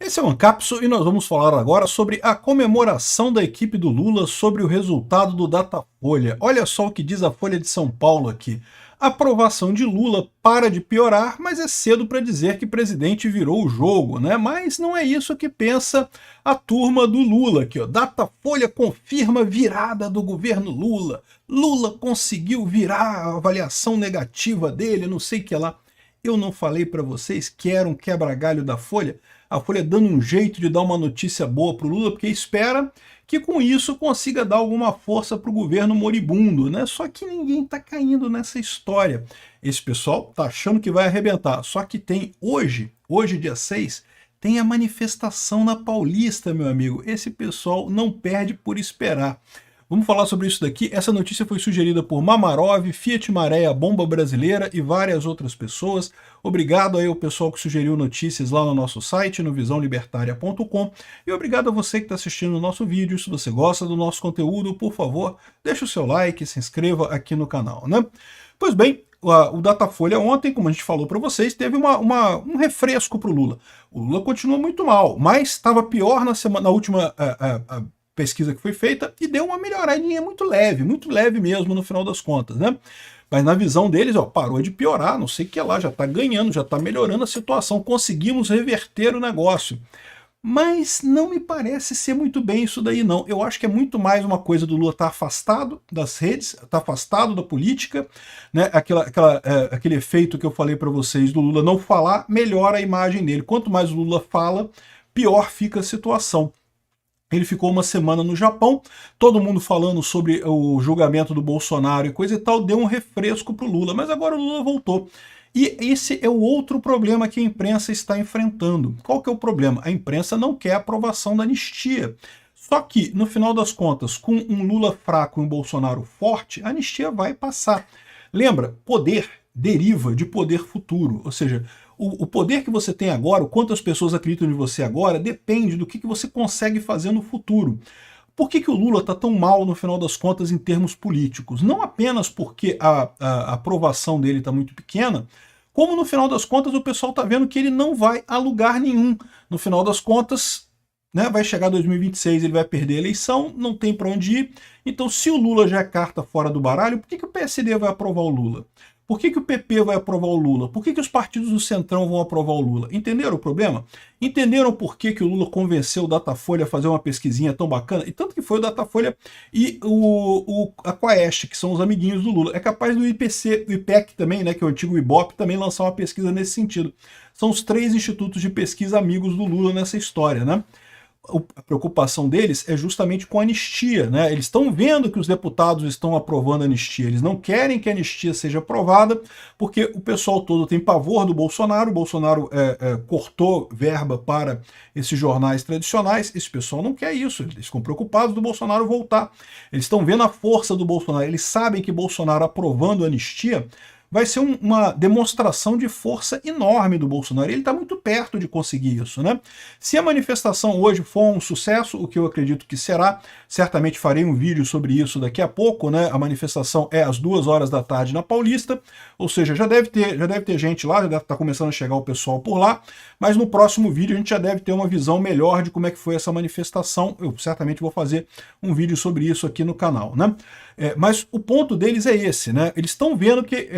Esse é o Ancapso e nós vamos falar agora sobre a comemoração da equipe do Lula sobre o resultado do Datafolha. Olha só o que diz a Folha de São Paulo aqui. A aprovação de Lula para de piorar, mas é cedo para dizer que o presidente virou o jogo, né? Mas não é isso que pensa a turma do Lula aqui, ó. Datafolha confirma virada do governo Lula. Lula conseguiu virar a avaliação negativa dele, não sei o que lá. Eu não falei para vocês que era um quebra-galho da Folha? A Folha dando um jeito de dar uma notícia boa para o Lula, porque espera que com isso consiga dar alguma força para o governo moribundo, né? Só que ninguém está caindo nessa história. Esse pessoal está achando que vai arrebentar. Só que tem hoje dia 6, tem a manifestação na Paulista, meu amigo. Esse pessoal não perde por esperar. Vamos falar sobre isso daqui. Essa notícia foi sugerida por Mamarov, Fiat Maré, a Bomba Brasileira e várias outras pessoas. Obrigado aí ao pessoal que sugeriu notícias lá no nosso site, no visãolibertaria.com. E obrigado a você que está assistindo o nosso vídeo. Se você gosta do nosso conteúdo, por favor, deixe o seu like, se inscreva aqui no canal, né? Pois bem, o Datafolha ontem, como a gente falou para vocês, teve um refresco para o Lula. O Lula continua muito mal, mas estava pior na última pesquisa que foi feita e deu uma melhoradinha muito leve mesmo no final das contas, né? Mas na visão deles, ó, parou de piorar, não sei o que lá, já está ganhando, já está melhorando a situação, conseguimos reverter o negócio. Mas não me parece ser muito bem isso daí, não. Eu acho que é muito mais uma coisa do Lula estar afastado das redes, estar afastado da política, né? Aquele efeito que eu falei para vocês do Lula não falar, melhora a imagem dele. Quanto mais o Lula fala, pior fica a situação. Ele ficou uma semana no Japão, todo mundo falando sobre o julgamento do Bolsonaro e coisa e tal, deu um refresco para o Lula, mas agora o Lula voltou. E esse é o outro problema que a imprensa está enfrentando. Qual que é o problema? A imprensa não quer a aprovação da anistia. Só que, no final das contas, com um Lula fraco e um Bolsonaro forte, a anistia vai passar. Lembra, poder deriva de poder futuro, ou seja, o poder que você tem agora, o quanto as pessoas acreditam em você agora, depende do que você consegue fazer no futuro. Por que o Lula está tão mal, no final das contas, em termos políticos? Não apenas porque a aprovação dele está muito pequena, como no final das contas o pessoal está vendo que ele não vai a lugar nenhum. No final das contas, né, vai chegar 2026, ele vai perder a eleição, não tem para onde ir. Então, se o Lula já é carta fora do baralho, por que o PSD vai aprovar o Lula? Por que o PP vai aprovar o Lula? Por que os partidos do Centrão vão aprovar o Lula? Entenderam o problema? Entenderam por que o Lula convenceu o Datafolha a fazer uma pesquisinha tão bacana? E tanto que foi o Datafolha e a Quaest, que são os amiguinhos do Lula. É capaz do IPEC também, né, que é o antigo IBOP, também lançar uma pesquisa nesse sentido. São os 3 institutos de pesquisa amigos do Lula nessa história, né? A preocupação deles é justamente com a anistia, né? Eles estão vendo que os deputados estão aprovando a anistia, eles não querem que a anistia seja aprovada, porque o pessoal todo tem pavor do Bolsonaro, o Bolsonaro cortou verba para esses jornais tradicionais, esse pessoal não quer isso, eles ficam preocupados do Bolsonaro voltar, eles estão vendo a força do Bolsonaro, eles sabem que Bolsonaro aprovando a anistia vai ser uma demonstração de força enorme do Bolsonaro. Ele está muito perto de conseguir isso, né? Se a manifestação hoje for um sucesso, o que eu acredito que será, certamente farei um vídeo sobre isso daqui a pouco, né? A manifestação é às 2h da tarde na Paulista, ou seja, já deve ter gente lá, já deve estar começando a chegar o pessoal por lá, mas no próximo vídeo a gente já deve ter uma visão melhor de como é que foi essa manifestação. Eu certamente vou fazer um vídeo sobre isso aqui no canal, né? Mas o ponto deles é esse, né? Eles estão vendo que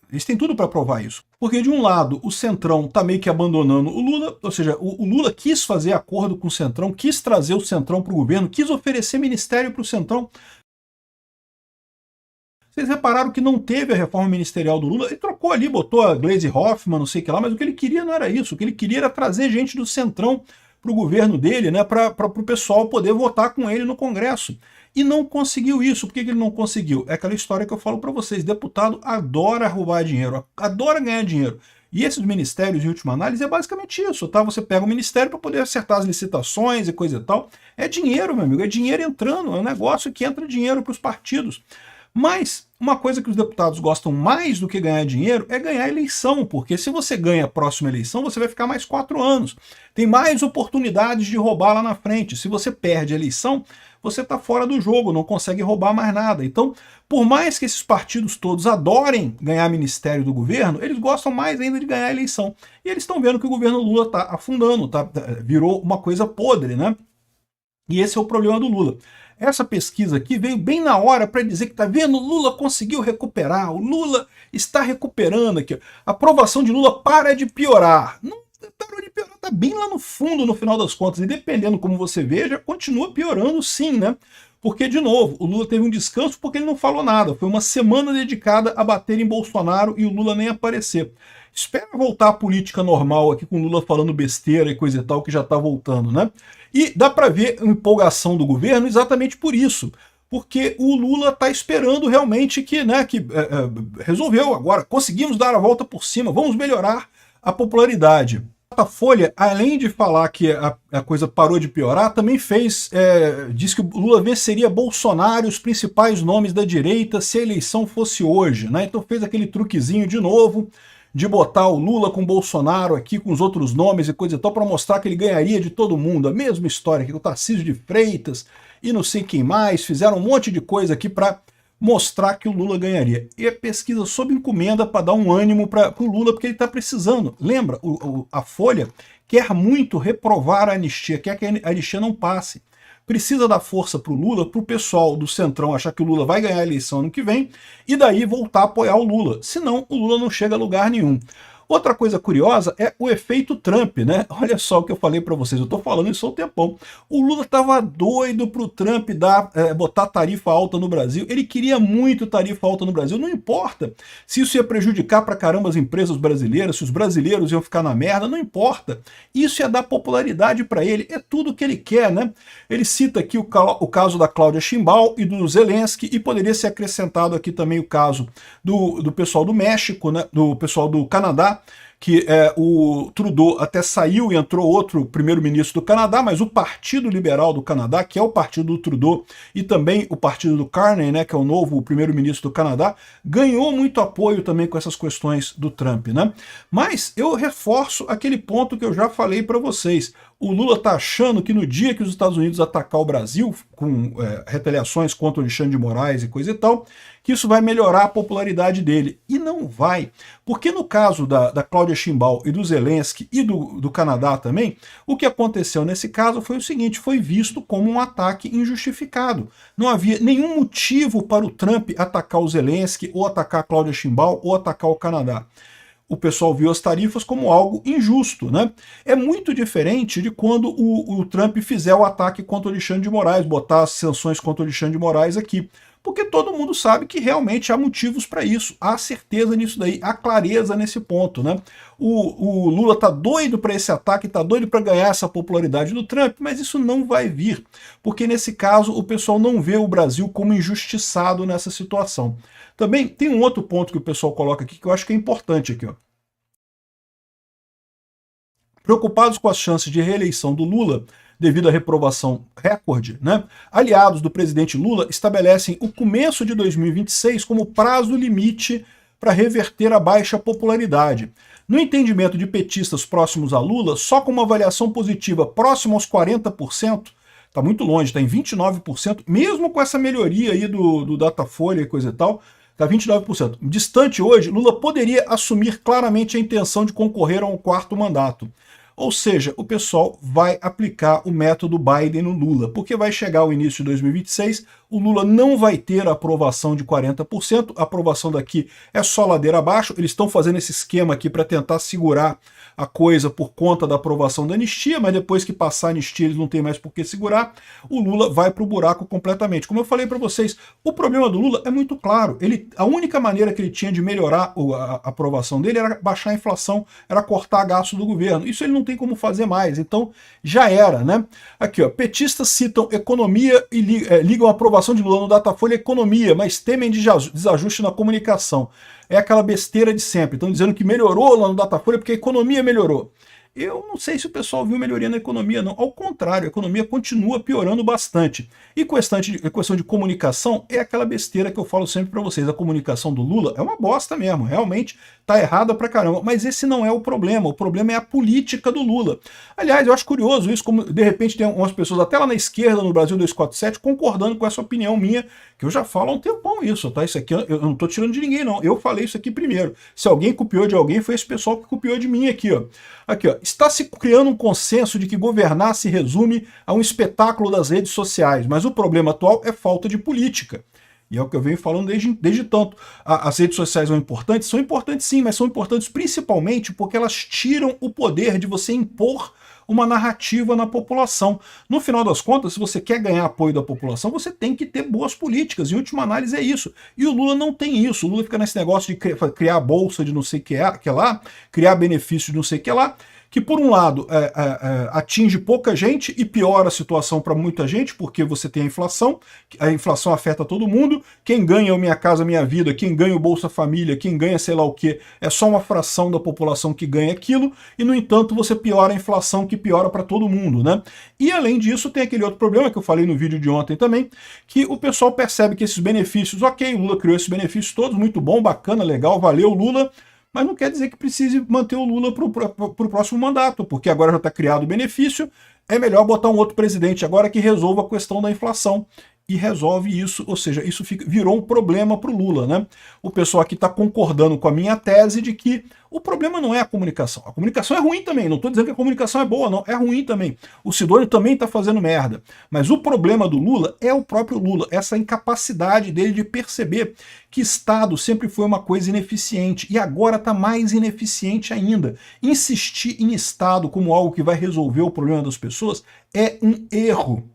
eles têm tudo para provar isso. Porque, de um lado, o Centrão está meio que abandonando o Lula, ou seja, o Lula quis fazer acordo com o Centrão, quis trazer o Centrão para o governo, quis oferecer ministério para o Centrão. Vocês repararam que não teve a reforma ministerial do Lula, ele trocou ali, botou a Gleisi Hoffmann, não sei o que lá, mas o que ele queria não era isso, o que ele queria era trazer gente do Centrão para o governo dele, né, para o pessoal poder votar com ele no Congresso. E não conseguiu isso. Por que ele não conseguiu? É aquela história que eu falo para vocês. Deputado adora roubar dinheiro, adora ganhar dinheiro. E esses ministérios, em última análise, é basicamente isso, tá? Você pega o ministério para poder acertar as licitações e coisa e tal. É dinheiro, meu amigo, é dinheiro entrando, é um negócio que entra dinheiro para os partidos. Mas uma coisa que os deputados gostam mais do que ganhar dinheiro é ganhar eleição, porque se você ganha a próxima eleição, você vai ficar mais 4 anos. Tem mais oportunidades de roubar lá na frente. Se você perde a eleição, você está fora do jogo, não consegue roubar mais nada. Então, por mais que esses partidos todos adorem ganhar ministério do governo, eles gostam mais ainda de ganhar a eleição. E eles estão vendo que o governo Lula está afundando, virou uma coisa podre, né? E esse é o problema do Lula. Essa pesquisa aqui veio bem na hora para dizer que, tá vendo, o Lula conseguiu recuperar, o Lula está recuperando aqui. A aprovação de Lula para de piorar. Não parou de piorar, tá bem lá no fundo no final das contas. E dependendo como você veja, continua piorando sim, né? Porque, de novo, o Lula teve um descanso porque ele não falou nada. Foi uma semana dedicada a bater em Bolsonaro e o Lula nem aparecer. Espera voltar a política normal aqui com o Lula falando besteira e coisa e tal, que já tá voltando, né? E dá para ver a empolgação do governo exatamente por isso. Porque o Lula está esperando realmente que, né, resolveu agora, conseguimos dar a volta por cima, vamos melhorar a popularidade. A Folha, além de falar que a coisa parou de piorar, também diz que o Lula venceria Bolsonaro e os principais nomes da direita se a eleição fosse hoje, né? Então fez aquele truquezinho de novo, de botar o Lula com o Bolsonaro aqui, com os outros nomes e coisa e tal, para mostrar que ele ganharia de todo mundo. A mesma história aqui, o Tarcísio de Freitas e não sei quem mais, fizeram um monte de coisa aqui para mostrar que o Lula ganharia. E a pesquisa sob encomenda para dar um ânimo para o Lula, porque ele está precisando. Lembra, a Folha quer muito reprovar a anistia, quer que a anistia não passe. Precisa dar força para o Lula, para o pessoal do Centrão achar que o Lula vai ganhar a eleição ano que vem, e daí voltar a apoiar o Lula. Senão, o Lula não chega a lugar nenhum. Outra coisa curiosa é o efeito Trump, né? Olha só o que eu falei para vocês, eu tô falando isso há um tempão. O Lula tava doido pro Trump botar tarifa alta no Brasil, ele queria muito tarifa alta no Brasil, não importa se isso ia prejudicar pra caramba as empresas brasileiras, se os brasileiros iam ficar na merda, não importa. Isso ia dar popularidade para ele, é tudo que ele quer, né? Ele cita aqui o caso da Cláudia Sheinbaum e do Zelensky, e poderia ser acrescentado aqui também o caso do pessoal do México, né? Do pessoal do Canadá, que o Trudeau até saiu e entrou outro primeiro-ministro do Canadá, mas o Partido Liberal do Canadá, que é o partido do Trudeau, e também o partido do Carney, né, que é o novo primeiro-ministro do Canadá, ganhou muito apoio também com essas questões do Trump, né? Mas eu reforço aquele ponto que eu já falei para vocês. O Lula está achando que no dia que os Estados Unidos atacar o Brasil, com retaliações contra o Alexandre de Moraes e coisa e tal, que isso vai melhorar a popularidade dele. E não vai. Porque no caso da Cláudia Sheinbaum e do Zelensky e do Canadá também, o que aconteceu nesse caso foi o seguinte, foi visto como um ataque injustificado. Não havia nenhum motivo para o Trump atacar o Zelensky, ou atacar a Cláudia Sheinbaum, ou atacar o Canadá. O pessoal viu as tarifas como algo injusto, né? É muito diferente de quando o Trump fizer o ataque contra o Alexandre de Moraes, botar as sanções contra o Alexandre de Moraes aqui. Porque todo mundo sabe que realmente há motivos para isso, há certeza nisso daí, há clareza nesse ponto, né? O Lula tá doido para esse ataque, tá doido para ganhar essa popularidade do Trump, mas isso não vai vir, porque nesse caso o pessoal não vê o Brasil como injustiçado nessa situação. Também tem um outro ponto que o pessoal coloca aqui que eu acho que é importante aqui, ó. Preocupados com as chances de reeleição do Lula devido à reprovação recorde, né? Aliados do presidente Lula estabelecem o começo de 2026 como prazo limite para reverter a baixa popularidade. No entendimento de petistas próximos a Lula, só com uma avaliação positiva próxima aos 40%, está muito longe, está em 29%, mesmo com essa melhoria aí do Datafolha e coisa e tal, está 29%. Distante hoje, Lula poderia assumir claramente a intenção de concorrer a um 4º mandato. Ou seja, o pessoal vai aplicar o método Biden no Lula, porque vai chegar o início de 2026, o Lula não vai ter a aprovação de 40%, a aprovação daqui é só ladeira abaixo, eles estão fazendo esse esquema aqui para tentar segurar a coisa por conta da aprovação da anistia, mas depois que passar a anistia eles não tem mais por que segurar, o Lula vai para o buraco completamente. Como eu falei para vocês, o problema do Lula é muito claro, a única maneira que ele tinha de melhorar a aprovação dele era baixar a inflação, era cortar gasto do governo, isso ele não tem como fazer mais, então já era, né? Aqui, ó, petistas citam economia e ligam a aprovação de Lula no Datafolha à economia, mas temem desajuste na comunicação. É aquela besteira de sempre, estão dizendo que melhorou lá no Datafolha porque a economia melhorou. eu não sei se o pessoal viu melhoria na economia, não. Ao contrário, a economia continua piorando bastante. E questão de comunicação é aquela besteira que eu falo sempre para vocês. A comunicação do Lula é uma bosta mesmo, realmente tá errada pra caramba. Mas esse não é o problema é a política do Lula. Aliás, eu acho curioso isso, como de repente tem umas pessoas até lá na esquerda, no Brasil 247, concordando com essa opinião minha, que eu já falo há um tempão isso, tá? Isso aqui eu não tô tirando de ninguém, não. Eu falei isso aqui primeiro. Se alguém copiou de alguém, foi esse pessoal que copiou de mim aqui, ó. Aqui, ó. Está se criando um consenso de que governar se resume a um espetáculo das redes sociais, mas o problema atual é falta de política. E é o que eu venho falando desde tanto. As redes sociais são importantes? São importantes sim, mas são importantes principalmente porque elas tiram o poder de você impor uma narrativa na população. No final das contas, se você quer ganhar apoio da população, você tem que ter boas políticas. Em última análise é isso. E o Lula não tem isso. O Lula fica nesse negócio de criar bolsa de não sei o que lá, criar benefício de não sei o que lá, que por um lado atinge pouca gente e piora a situação para muita gente, porque você tem a inflação afeta todo mundo, quem ganha o Minha Casa Minha Vida, quem ganha o Bolsa Família, quem ganha sei lá o que, é só uma fração da população que ganha aquilo, e no entanto você piora a inflação que piora para todo mundo, né? E além disso tem aquele outro problema que eu falei no vídeo de ontem também, que o pessoal percebe que esses benefícios, ok, o Lula criou esses benefícios todos, muito bom, bacana, legal, valeu Lula, mas não quer dizer que precise manter o Lula para o próximo mandato, porque agora já está criado o benefício, é melhor botar um outro presidente agora que resolva a questão da inflação. E resolve isso, ou seja, isso virou um problema para o Lula, né? O pessoal aqui está concordando com a minha tese de que o problema não é a comunicação. A comunicação é ruim também, não estou dizendo que a comunicação é boa, não, é ruim também. O Sidônio também está fazendo merda. Mas o problema do Lula é o próprio Lula, essa incapacidade dele de perceber que Estado sempre foi uma coisa ineficiente e agora está mais ineficiente ainda. Insistir em Estado como algo que vai resolver o problema das pessoas é um erro.